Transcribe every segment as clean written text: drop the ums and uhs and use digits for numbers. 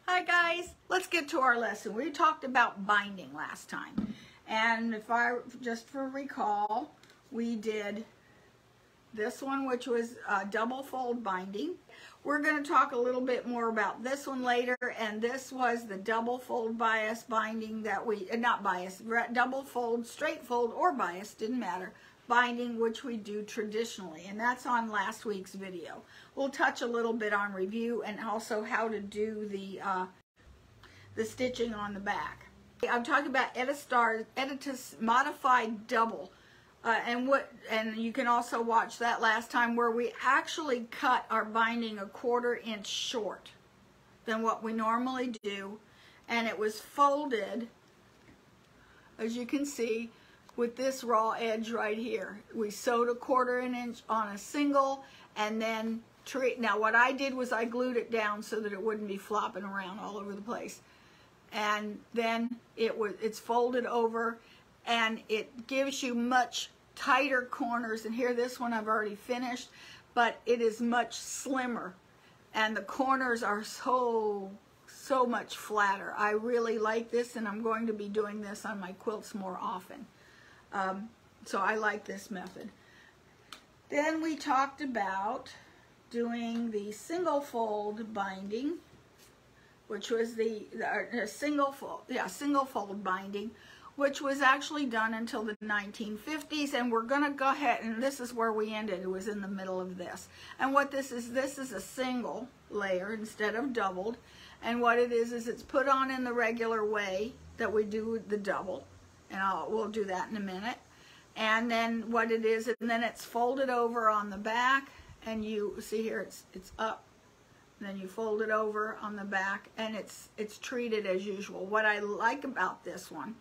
Hi guys, let's get to our lesson. We talked about binding last time, and if I just for recall, we did this one, which was double fold binding. We're going to talk a little bit more about this one later, and this was the double fold bias binding that we, not bias, double fold, straight fold, or bias, didn't matter, binding, which we do traditionally, and that's on last week's video. We'll touch a little bit on review and also how to do the stitching on the back. I'm talking about Editus modified double, and you can also watch that last time where we actually cut our binding a 1/4 inch short than what we normally do, and it was folded, as you can see, with this raw edge right here. We sewed a 1/4 inch on a single, and then now what I did was I glued it down so that it wouldn't be flopping around all over the place, and then it's folded over, and it gives you much tighter corners. And here, this one I've already finished, but it is much slimmer, and the corners are so much flatter. I really like this, and I'm going to be doing this on my quilts more often. So I like this method. Then we talked about doing the single fold binding, which was the single fold binding, which was actually done until the 1950s, and we're going to go ahead, and this is where we ended. It was in the middle of this. And what this is a single layer instead of doubled, and what it is it's put on in the regular way that we do the double, and we'll do that in a minute. And then what it is, and then it's folded over on the back, and you see here it's up, and then you fold it over on the back, and it's treated as usual. What I like about this one,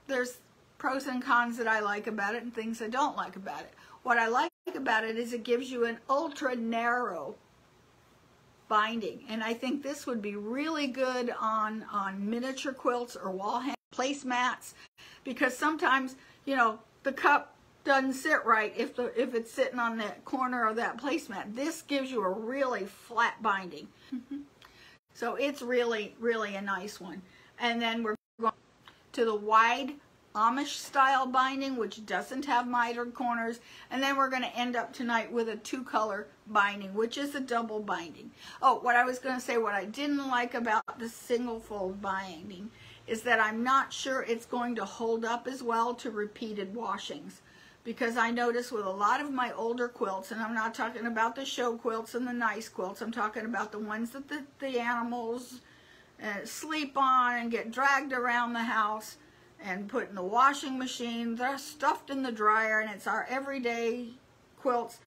there's pros and cons that I like about it and things I don't like about it. What I like about it is it gives you an ultra narrow binding, and I think this would be really good on miniature quilts or wall hang placemats, because sometimes, you know, the cup doesn't sit right if it's sitting on the corner of that placemat. This gives you a really flat binding. So it's really a nice one. And then we're going to the wide Amish style binding, which doesn't have mitered corners, and then we're going to end up tonight with a 2-color binding, which is a double binding. Oh, what I was going to say, what I didn't like about the single fold binding is that I'm not sure it's going to hold up as well to repeated washings, because I notice with a lot of my older quilts, and I'm not talking about the show quilts and the nice quilts, I'm talking about the ones that the animals sleep on and get dragged around the house and put in the washing machine. They're stuffed in the dryer, and it's our everyday quilts.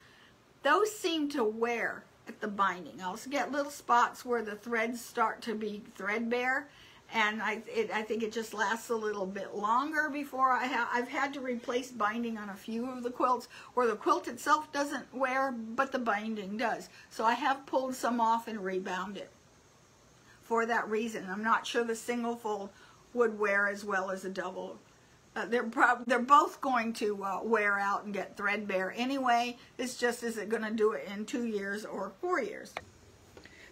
Those seem to wear at the binding. I'll get little spots where the threads start to be threadbare, and I think it just lasts a little bit longer before I've had to replace binding on a few of the quilts where the quilt itself doesn't wear, but the binding does. So I have pulled some off and rebound it for that reason. I'm not sure the single fold would wear as well as a double. They're both going to wear out and get threadbare anyway. It's just, is it going to do it in 2 years or 4 years?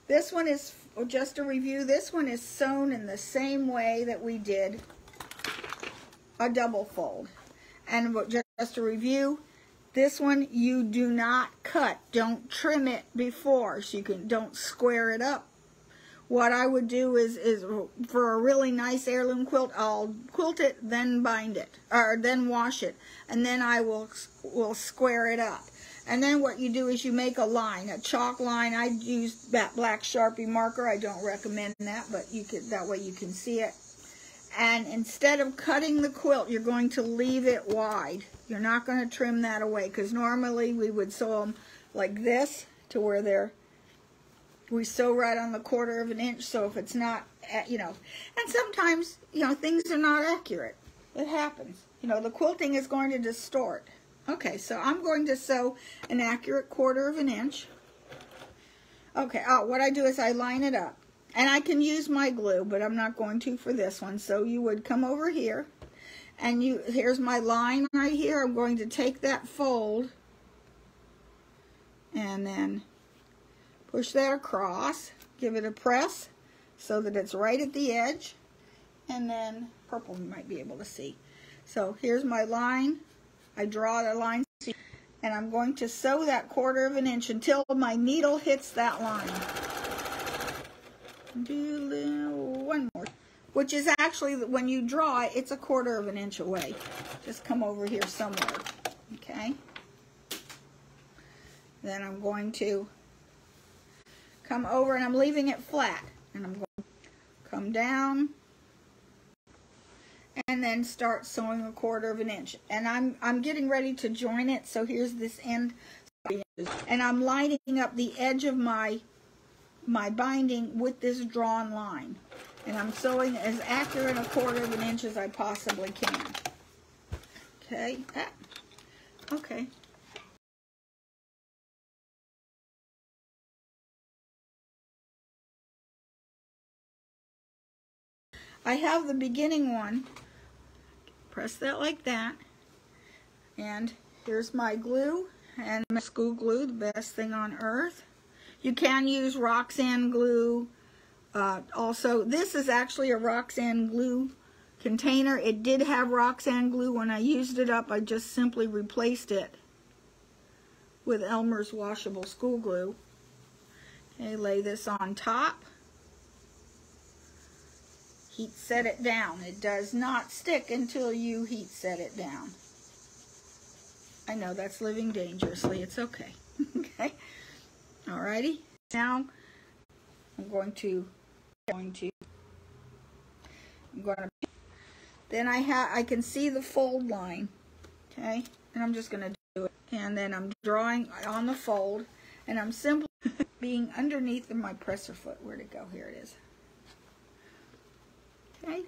This one is, just a review, this one is sewn in the same way that we did a double fold. And just a review, this one you do not cut. Don't trim it before, so don't square it up. What I would do is for a really nice heirloom quilt, I'll quilt it, then bind it, or then wash it, and then I will square it up. And then what you do is you make a line, a chalk line. I use that black Sharpie marker. I don't recommend that, but that way you can see it. And instead of cutting the quilt, you're going to leave it wide. You're not going to trim that away, because normally we would sew them like this to where we sew right on the 1/4 inch, so if it's not, you know, and sometimes, you know, things are not accurate. It happens. You know, the quilting is going to distort. Okay, so I'm going to sew an accurate 1/4 inch. Okay, what I do is I line it up. And I can use my glue, but I'm not going to for this one. So you would come over here, and here's my line right here. I'm going to take that fold, and then push that across, give it a press, so that it's right at the edge. And then purple you might be able to see. So here's my line. I draw the line, and I'm going to sew that 1/4 inch until my needle hits that line. Do one more, which is actually, when you draw it, it's a 1/4 inch away. Just come over here somewhere, okay? Then I'm going to come over, and I'm leaving it flat, and I'm going to come down and then start sewing a 1/4 inch. And I'm getting ready to join it, so here's this end, and I'm lining up the edge of my binding with this drawn line, and I'm sewing as accurate a 1/4 inch as I possibly can. Okay, okay. I have the beginning one. Press that like that, and here's my glue, and my school glue, the best thing on earth. You can use Roxanne glue. Also, this is actually a Roxanne glue container. It did have Roxanne glue. When I used it up, I just simply replaced it with Elmer's washable school glue. Okay, lay this on top. Heat set it down. It does not stick until you heat set it down. I know that's living dangerously. It's okay. Okay. Alrighty. Now I'm going to. Then I can see the fold line. Okay, and I'm just going to do it. And then I'm drawing on the fold, and I'm simply being underneath my presser foot. Where'd it go? Here it is. Okay,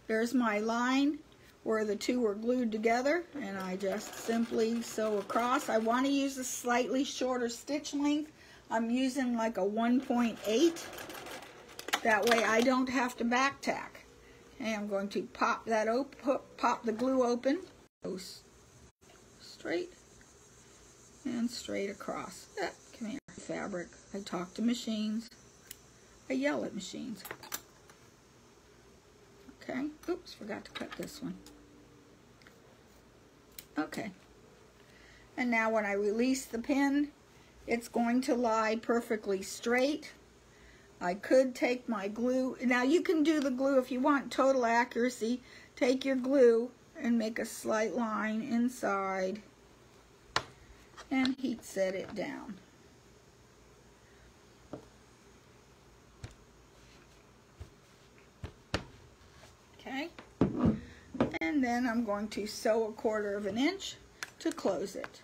there's my line where the two were glued together, and I just simply sew across. I want to use a slightly shorter stitch length. I'm using like a 1.8. That way I don't have to back tack. Okay, I'm going to pop that open, pop the glue open, go straight and straight across. Come here, fabric. I talk to machines. I yell at machines. Okay, oops, forgot to cut this one. Okay, and now when I release the pin, it's going to lie perfectly straight. I could take my glue. Now you can do the glue if you want total accuracy. Take your glue and make a slight line inside and heat set it down. Okay, and then I'm going to sew a 1/4 inch to close it.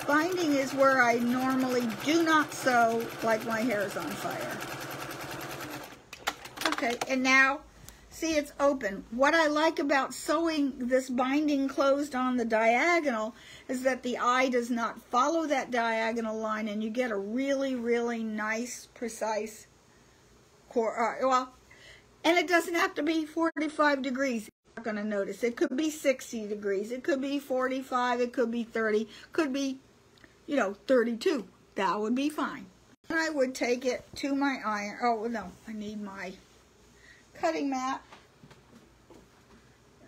Binding is where I normally do not sew, like my hair is on fire. Okay, and now, see, it's open. What I like about sewing this binding closed on the diagonal is that the eye does not follow that diagonal line, and you get a really, really nice, precise, and it doesn't have to be 45 degrees. You're not going to notice. It could be 60 degrees. It could be 45. It could be 30. Could be, 32. That would be fine. And I would take it to my iron. Oh, no, I need my cutting mat.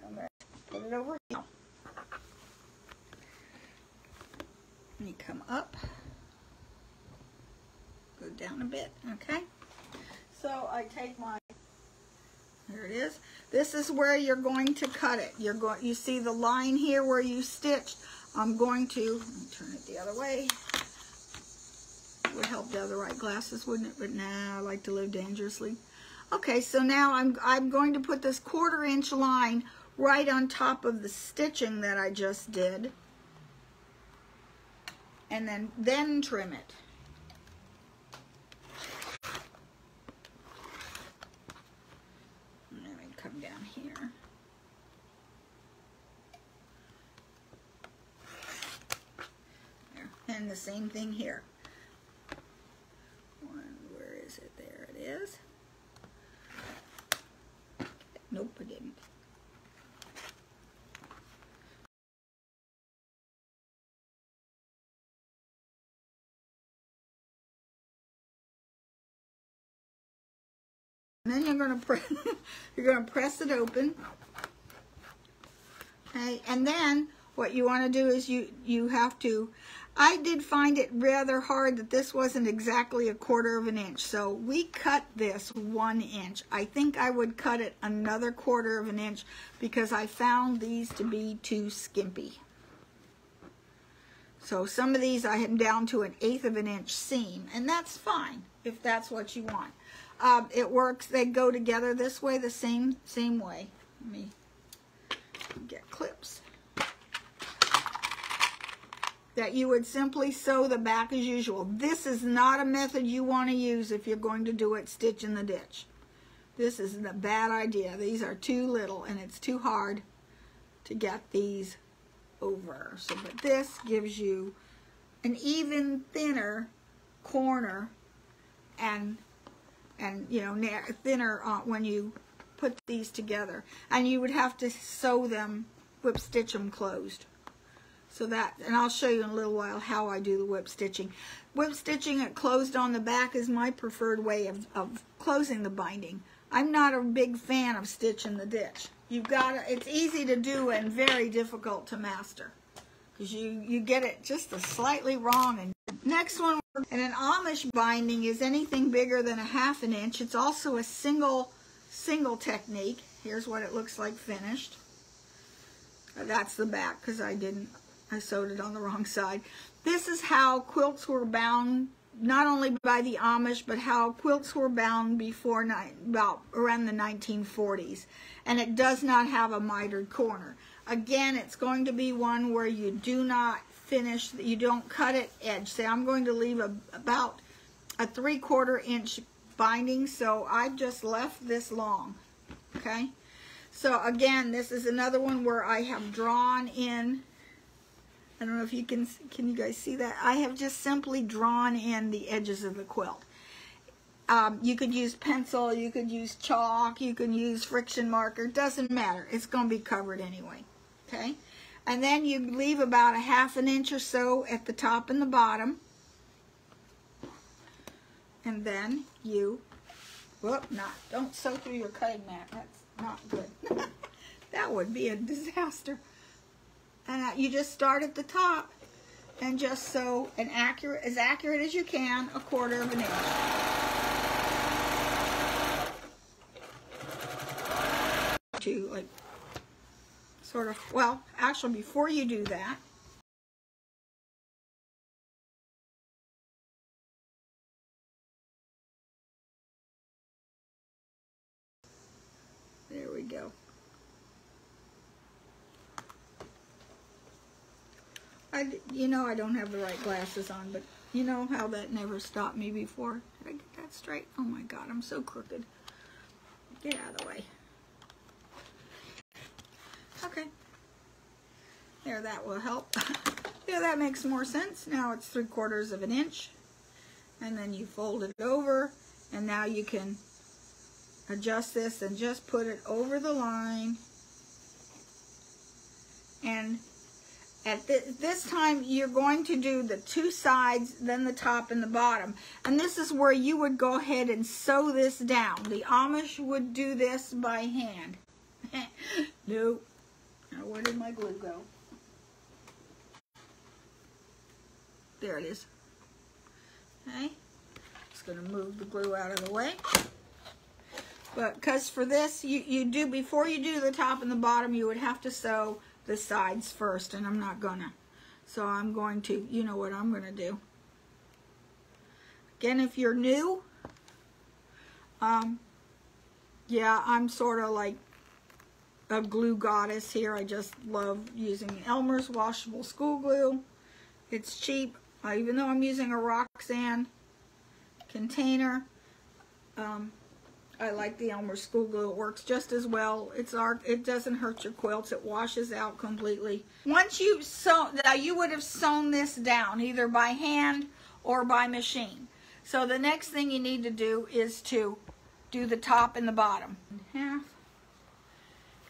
I'm going to put it over here. Let me come up. Go down a bit, okay? So I take my, there it is. This is where you're going to cut it. You see the line here where you stitched. I'm going to, let me turn it the other way. It would help to have the right glasses, wouldn't it? But nah, I like to live dangerously. Okay, so now I'm going to put this 1/4 inch line right on top of the stitching that I just did. And then trim it. And then I come down here. There. And the same thing here. Where is it? There it is. Nope, I didn't. And then you're gonna press it open. Okay, and then what you want to do is you have to, I did find it rather hard that this wasn't exactly 1/4 of an inch, so we cut this 1 inch. I think I would cut it another 1/4 of an inch because I found these to be too skimpy. So some of these I had down to 1/8 of an inch seam, and that's fine if that's what you want. It works, they go together this way, the same way. Let me get clips. That you would simply sew the back as usual. This is not a method you want to use if you're going to do it stitch in the ditch. This is a bad idea. These are too little and it's too hard to get these over. So, but this gives you an even thinner corner and you know, thinner when you put these together. And you would have to sew them, whip stitch them closed. So that, and I'll show you in a little while how I do the whip stitching. Whip stitching it closed on the back is my preferred way of closing the binding. I'm not a big fan of stitch in the ditch. You've got to, it's easy to do and very difficult to master because you get it just a slightly wrong. And next one, and an Amish binding is anything bigger than 1/2 an inch. It's also a single technique. Here's what it looks like finished. That's the back because I sewed it on the wrong side. This is how quilts were bound, not only by the Amish, but how quilts were bound before about around the 1940s. And it does not have a mitered corner. Again, it's going to be one where you do not finish, you don't cut it edge. Say I'm going to leave about a 3/4 inch binding, so I've just left this long. Okay, so again, this is another one where I have drawn in. I don't know if you can you guys see that? I have just simply drawn in the edges of the quilt. You could use pencil, you could use chalk, you can use friction marker, doesn't matter. It's going to be covered anyway, okay? And then you leave about 1/2 an inch or so at the top and the bottom. And then you, don't sew through your cutting mat. That's not good. That would be a disaster. And you just start at the top and just sew as accurate as you can, 1/4 of an inch. To like sort of, well, actually before you do that, there we go. You know I don't have the right glasses on, but you know how that never stopped me before. Did I get that straight? Oh my God, I'm so crooked. Get out of the way. Okay. There, that will help. Yeah, that makes more sense. Now it's 3/4 of an inch. And then you fold it over, and now you can adjust this and just put it over the line. And at this time, you're going to do the 2 sides, then the top and the bottom. And this is where you would go ahead and sew this down. The Amish would do this by hand. Nope. Now, where did my glue go? There it is. Okay. Just going to move the glue out of the way. But because for this, you do, before you do the top and the bottom, you would have to sew the sides first, and I'm not gonna. So I'm going to, you know what I'm gonna do. Again, if you're new, yeah, I'm sort of like a glue goddess here. I just love using Elmer's washable school glue. It's cheap, even though I'm using a Roxanne container. I like the Elmer's school glue. It works just as well. It doesn't hurt your quilts. It washes out completely. Once you've sewn, now you would have sewn this down either by hand or by machine. So the next thing you need to do is to do the top and the bottom. Half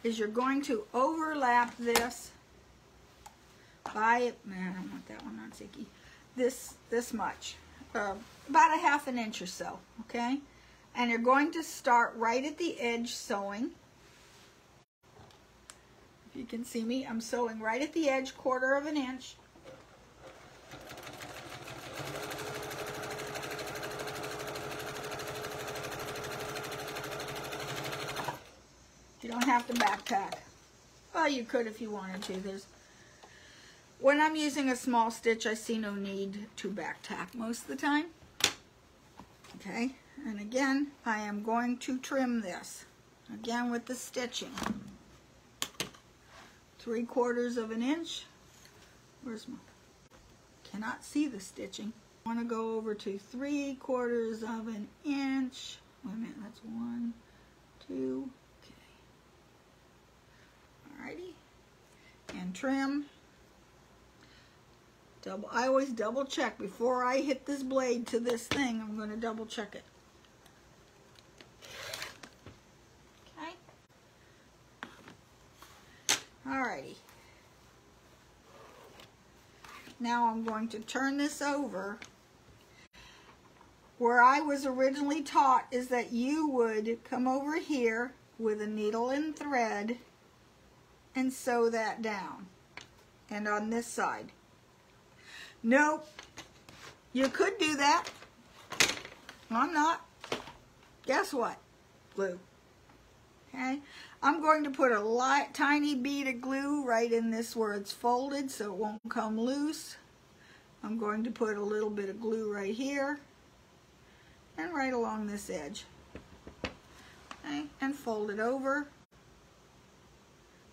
is you're going to overlap this by, man, I don't want that one on sticky. This much, about 1/2 an inch or so, okay? And you're going to start right at the edge sewing. If you can see me, I'm sewing right at the edge, 1/4 inch. You don't have to back tack. Well, you could if you wanted to. When I'm using a small stitch, I see no need to back tack most of the time. Okay, and again, I am going to trim this, again with the stitching. 3/4 inch. Where's my, cannot see the stitching. I want to go over to 3/4 inch. Wait a minute, that's 1, 2, okay. Alrighty, and trim. I always double check before I hit this blade to this thing. I'm going to double check it. Okay. Alrighty. Now I'm going to turn this over. Where I was originally taught is that you would come over here with a needle and thread and sew that down. And on this side. Nope. You could do that. I'm not. Guess what? Glue. Okay. I'm going to put a tiny bead of glue right in this where it's folded so it won't come loose. I'm going to put a little bit of glue right here and right along this edge. Okay. And fold it over.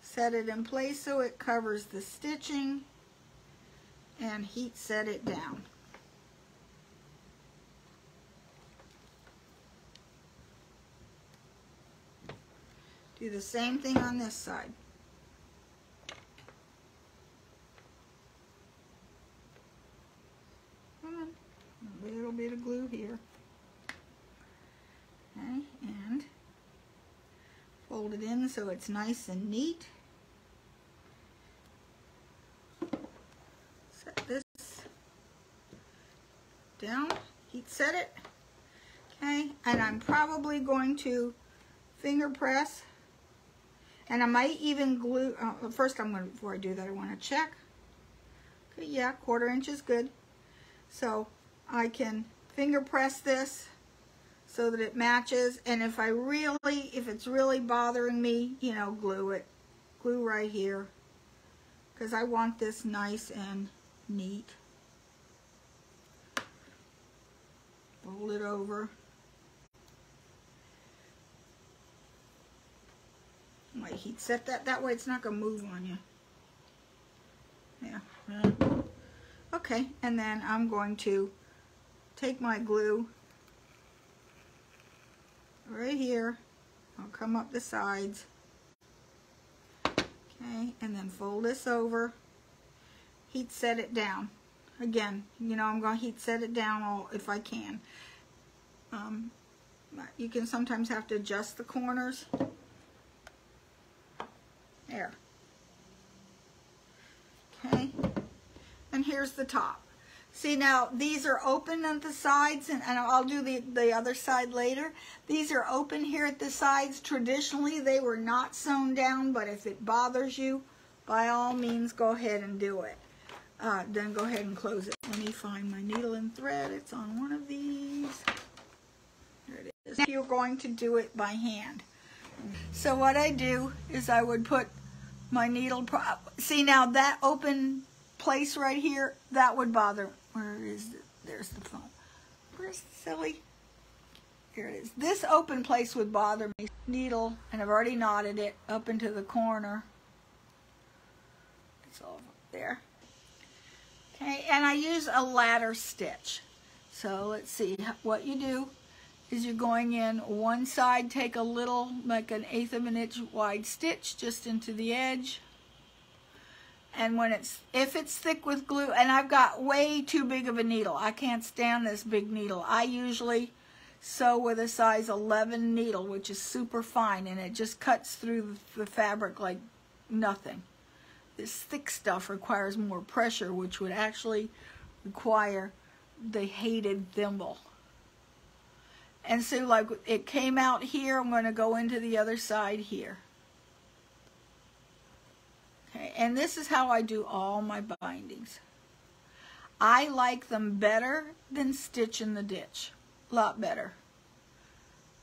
Set it in place so it covers the stitching. And heat set it down. Do the same thing on this side. A little bit of glue here. Okay, and fold it in so it's nice and neat. This down, heat set it, okay, and I'm probably going to finger press, and I might even glue, first before I do that I want to check, okay, yeah, 1/4 inch is good, so I can finger press this so that it matches, and if it's really bothering me, you know, glue right here, because I want this nice and neat. Fold it over. Might heat set that way it's not going to move on you. Yeah. Okay, and then I'm going to take my glue right here. I'll come up the sides. Okay, and then fold this over. Heat set it down. Again, you know, I'm going to heat set it down if I can. You can sometimes have to adjust the corners. There. Okay. And here's the top. See, now these are open at the sides, and I'll do the other side later. These are open here at the sides. Traditionally, they were not sewn down, but if it bothers you, by all means, go ahead and do it. Then go ahead and close it. Let me find my needle and thread. It's on one of these. There it is. Now you're going to do it by hand. So what I do is I would put my needle, see now that open place right here, that would bother, where is it? There's the phone. Where's the silly? Here it is. This open place would bother me. Needle, and I've already knotted it up into the corner. It's all there. Okay, and I use a ladder stitch. So let's see, what you do is you're going in one side, take a little, like an 1/8 of an inch wide stitch just into the edge. And if it's thick with glue, and I've got way too big of a needle, I can't stand this big needle. I usually sew with a size 11 needle, which is super fine, and it just cuts through the fabric like nothing. This thick stuff requires more pressure, which would actually require the hated thimble. And so like it came out here, I'm going to go into the other side here. Okay, and this is how I do all my bindings. I like them better than stitch in the ditch. A lot better.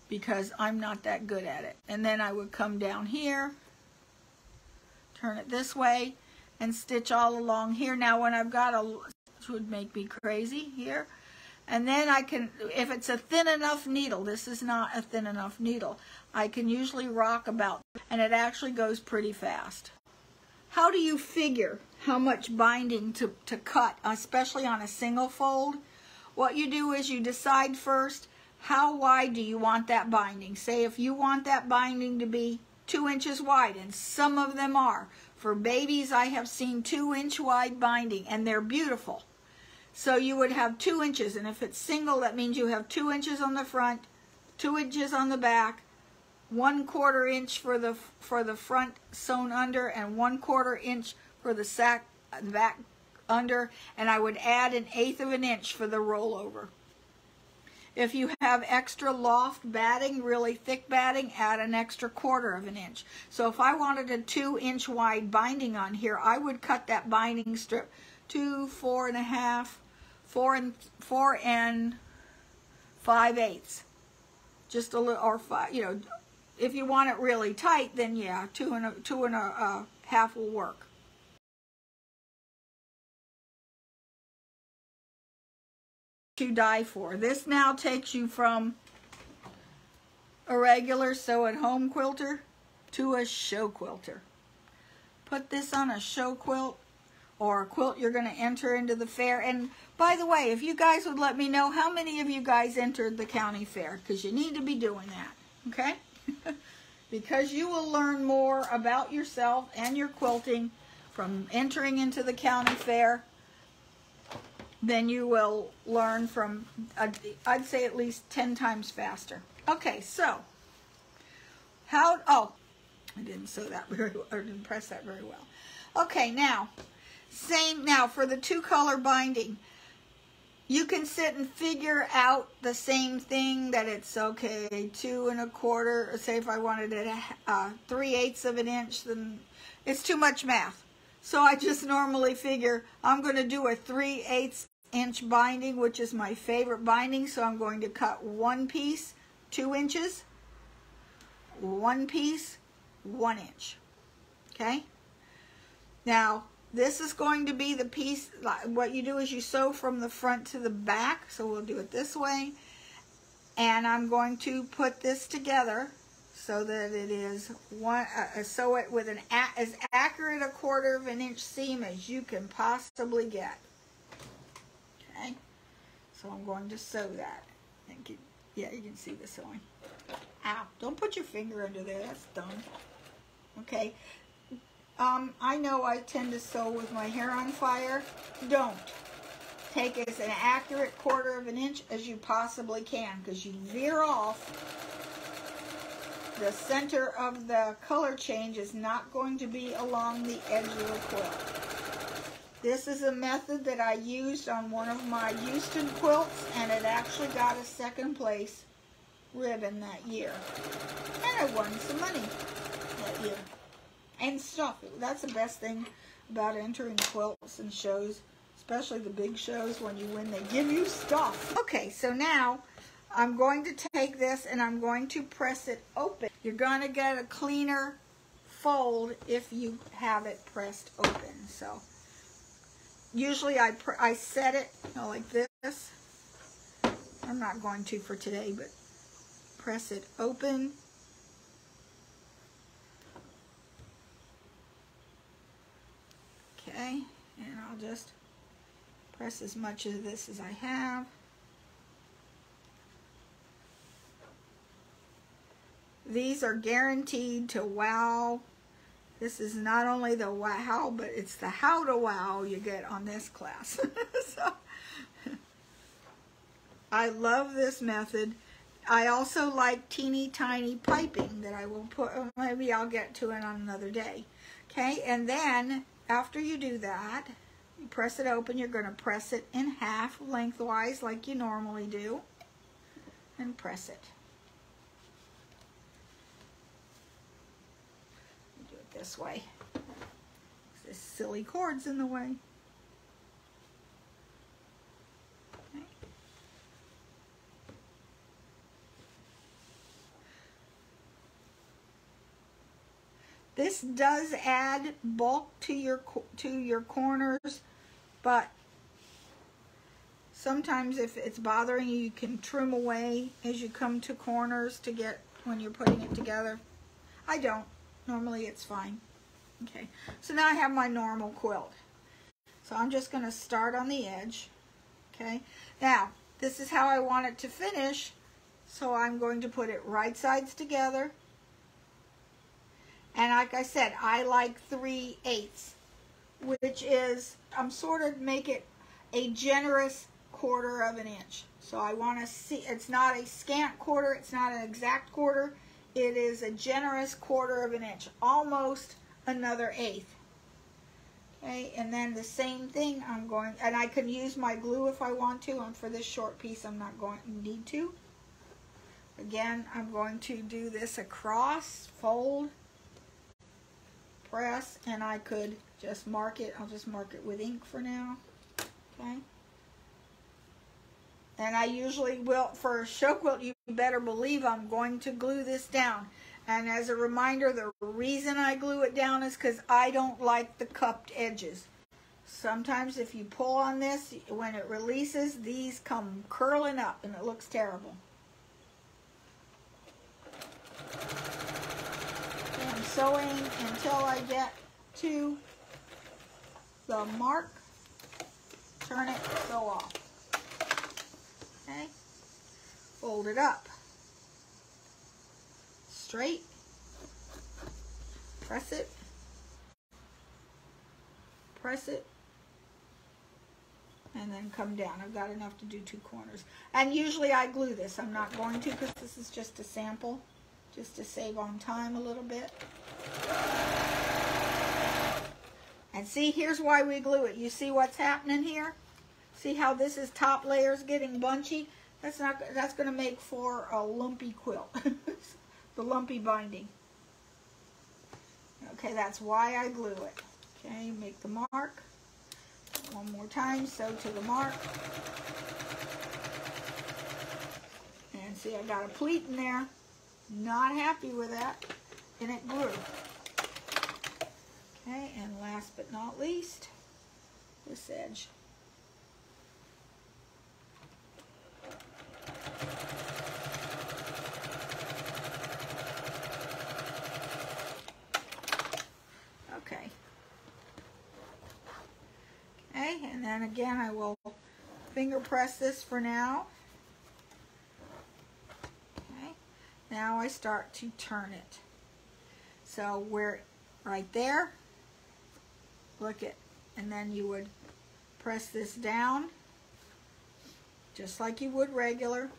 Because I'm not that good at it. And then I would come down here, turn it this way, and stitch all along here. Now when I've got which would make me crazy here, and then I can, if it's a thin enough needle, this is not a thin enough needle, I can usually rock about, and it actually goes pretty fast. How do you figure how much binding to cut, especially on a single fold? What you do is you decide first, how wide do you want that binding? Say if you want that binding to be 2 inches wide, and some of them are. For babies, I have seen 2-inch wide binding, and they're beautiful. So you would have 2 inches, and if it's single, that means you have 2 inches on the front, 2 inches on the back, 1/4 inch for the front sewn under, and 1/4 inch for the back under, and I would add 1/8 of an inch for the rollover. If you have extra loft batting, really thick batting, add an extra 1/4 of an inch. So if I wanted a 2-inch wide binding on here, I would cut that binding strip to 4 1/2, 4 and 5/8. Just a little, or 5, you know, if you want it really tight, then yeah, 2 and a half will work. To die for. This now takes you from a regular sew-at-home quilter to a show quilter. Put this on a show quilt or a quilt you're going to enter into the fair. And by the way, if you guys would let me know how many of you guys entered the county fair, because you need to be doing that, okay? Because you will learn more about yourself and your quilting from entering into the county fair then you will learn from, I'd say at least 10 times faster. Okay, so, I didn't sew that very well, or didn't press that very well. Okay, now for the 2-color binding, you can sit and figure out the same thing, that it's okay, 2 1/4, say if I wanted it 3/8 of an inch, then it's too much math. So I just normally figure I'm going to do a 3/8 inch binding, which is my favorite binding. So I'm going to cut 1 piece, 2 inches, 1 piece, 1 inch. Okay? Now, this is going to be the piece, what you do is you sew from the front to the back. So we'll do it this way. And I'm going to put this together so that it is sew it with as accurate a 1/4 of an inch seam as you can possibly get. Okay, so I'm going to sew that. Thank you. Yeah, you can see the sewing. Ow! Don't put your finger under there. That's dumb. Okay. I know I tend to sew with my hair on fire. Don't. Take as an accurate 1/4 of an inch as you possibly can, because you veer off. The center of the color change is not going to be along the edge of the quilt. This is a method that I used on one of my Houston quilts, and it actually got a 2nd place ribbon that year. And I won some money that year. And stuff. That's the best thing about entering quilts and shows, especially the big shows. When you win, they give you stuff. Okay, so now I'm going to take this and I'm going to press it open. You're going to get a cleaner fold if you have it pressed open. So usually I set it, you know, like this. I'm not going to for today, but press it open. Okay, and I'll just press as much of this as I have. These are guaranteed to wow. This is not only the wow, but it's the how to wow you get on this class. So, I love this method. I also like teeny tiny piping that I will put, maybe I'll get to it on another day. Okay, and then after you do that, you press it open. You're going to press it in half lengthwise like you normally do. and press it. Do it this way. This silly cord's in the way. Okay. This does add bulk to your corners, but sometimes if it's bothering you, you can trim away as you come to corners to get when you're putting it together. I don't. Normally it's fine. Okay, so now I have my normal quilt. So I'm just going to start on the edge. Okay, now this is how I want it to finish. So I'm going to put it right sides together. And like I said, I like 3/8, which is, I'm sort of make it a generous 1/4 of an inch. So I want to see, it's not a scant quarter, it's not an exact quarter, it is a generous 1/4 of an inch, almost another 1/8. Okay, and then the same thing I'm going, and I can use my glue if I want to, and for this short piece I'm not going to need to. Again, I'm going to do this across, fold, press, and I could just mark it. I'll just mark it with ink for now. Okay. And I usually will, for a show quilt, you better believe I'm going to glue this down. And as a reminder, the reason I glue it down is because I don't like the cupped edges. Sometimes if you pull on this, when it releases, these come curling up and it looks terrible. Okay, I'm sewing until I get to the mark. Turn it, sew off. Okay, fold it up. Straight, press it, and then come down. I've got enough to do 2 corners. And usually I glue this. I'm not going to because this is just a sample, just to save on time a little bit. And see, here's why we glue it. You see what's happening here? See how this is top layers getting bunchy? That's going to make for a lumpy quilt. The lumpy binding. Okay, that's why I glue it. Okay, make the mark. One more time, sew to the mark. And see, I got a pleat in there. Not happy with that. And it grew. Okay, and last but not least, this edge. Okay, and then again I will finger press this for now. Okay, now I start to turn it. So we're right there, look it, and then you would press this down just like you would regular,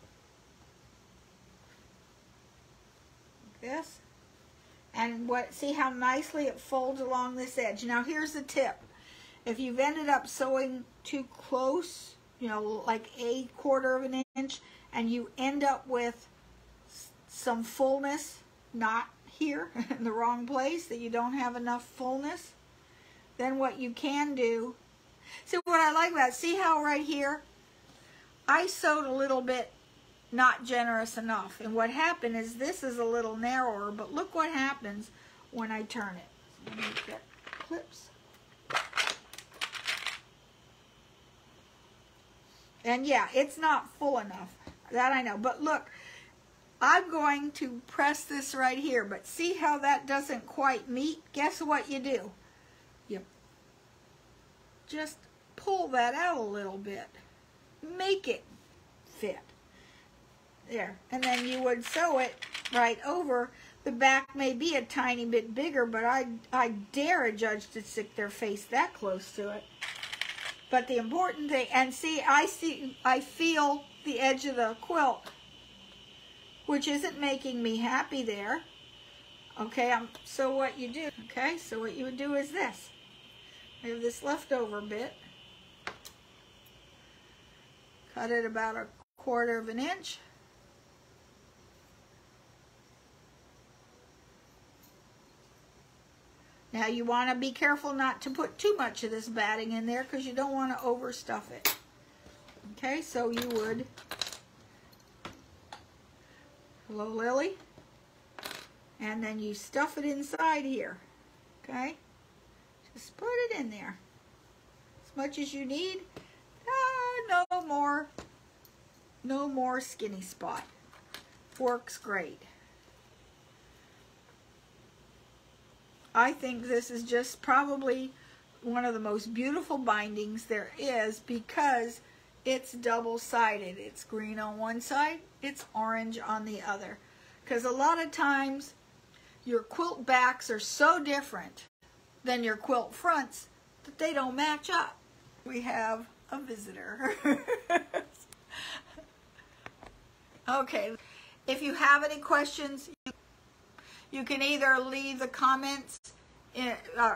like this. And see how nicely it folds along this edge. Now here's the tip. If you've ended up sewing too close, you know, like 1/4 of an inch, and you end up with some fullness, not here, in the wrong place, that you don't have enough fullness, then what you can do, see what I like about it, see how right here, I sewed a little bit not generous enough, and what happened is this is a little narrower, but look what happens when I turn it. So let me get clips. And yeah, it's not full enough, that I know, but look, I'm going to press this right here, but see how that doesn't quite meet? Guess what you do? You just pull that out a little bit, make it fit. There, and then you would sew it right over. The back may be a tiny bit bigger, but I dare a judge to stick their face that close to it. But the important thing, and see, I feel the edge of the quilt, which isn't making me happy there. Okay, so what you do, okay, so what you would do is this. I have this leftover bit. Cut it about 1/4 of an inch. Now you want to be careful not to put too much of this batting in there because you don't want to overstuff it. Okay, so you would, hello Lily, and then you stuff it inside here. Okay, just put it in there as much as you need. No more skinny spot. Works great. I think this is just probably one of the most beautiful bindings there is because it's double-sided. It's green on one side, it's orange on the other. Because a lot of times your quilt backs are so different than your quilt fronts that they don't match up. We have a visitor. Okay, if you have any questions, you can either leave the comments,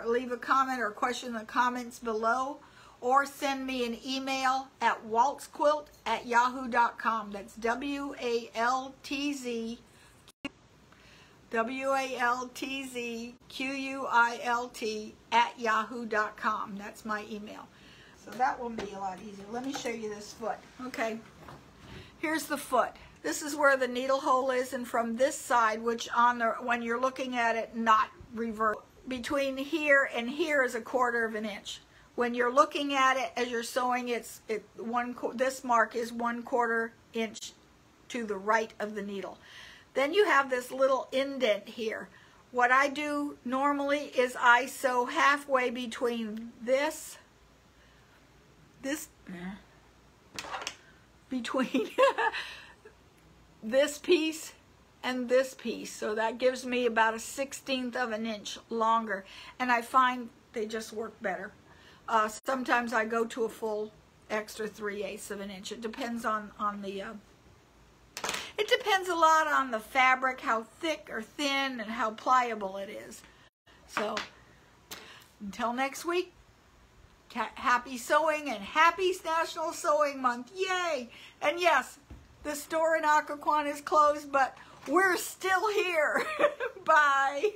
leave a comment or question in the comments below, or send me an email at waltzquilt@yahoo.com. That's WALTZQUILT@yahoo.com. That's my email. So that will be a lot easier. Let me show you this foot. Okay, here's the foot. This is where the needle hole is, and from this side, which on the, when you're looking at it, not reverse, between here and here is 1/4 inch. When you're looking at it as you're sewing, this mark is 1/4 inch to the right of the needle. Then you have this little indent here. What I do normally is I sew halfway between between this piece and this piece. So that gives me about 1/16 of an inch longer. And I find they just work better. Sometimes I go to a full extra 3/8 of an inch. It depends on the, it depends a lot on the fabric, how thick or thin and how pliable it is. So until next week, happy sewing and happy National Sewing Month. Yay! And yes, the store in Occoquan is closed, but we're still here. Bye.